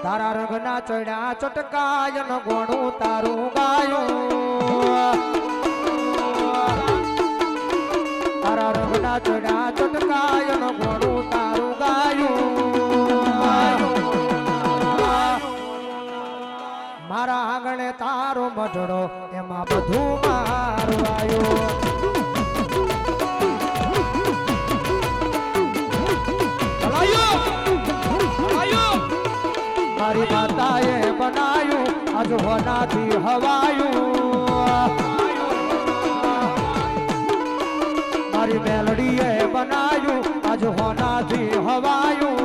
તારા રંગના ચડ્યા ચટકાય ન ગોણું તારું ગાયું તારા રંગના ચડ્યા ચટકાય ન ગોણું તારું ગાયું મારા આંગણે તારો મઢડો એમાં બધું મારવાયું મારી માતાએ બનાયું આજ હોનાથી હવાયું મારી મેલડીએ બનાયું આજ હોનાથી હવાયું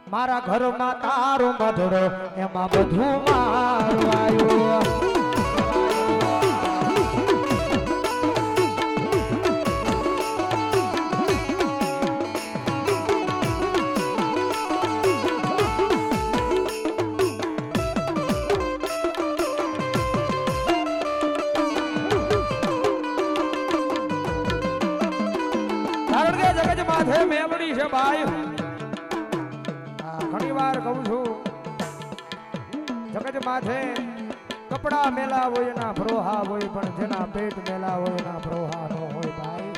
મારા ઘરમાં તારો મધડો એમાં બધું મારવાયું માથે મેમડી છે ભાઈ ઘણી વાર કહું છું જગત માથે કપડા મેલા હોય ના ભરોહા હોય પણ જેના પેટ મેલા હોય ના ભરોહા ન હોય ભાઈ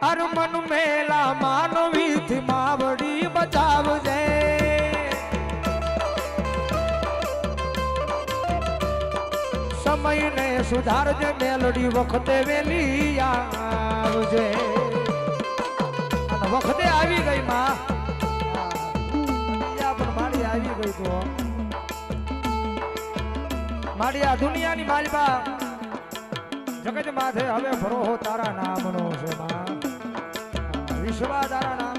અર મન મેલા માનવી થી માવડી બચાવજે સમય ને સુધારજે મેલડી વખતે વેલી આવજે વખતે આવી ગઈ માં પણ મારી આવી ગઈ તો મારી આ દુનિયાની માલબા જગત માથે હવે ભરોહો તારા નામનો છે માં વિશ્વા તારા નામ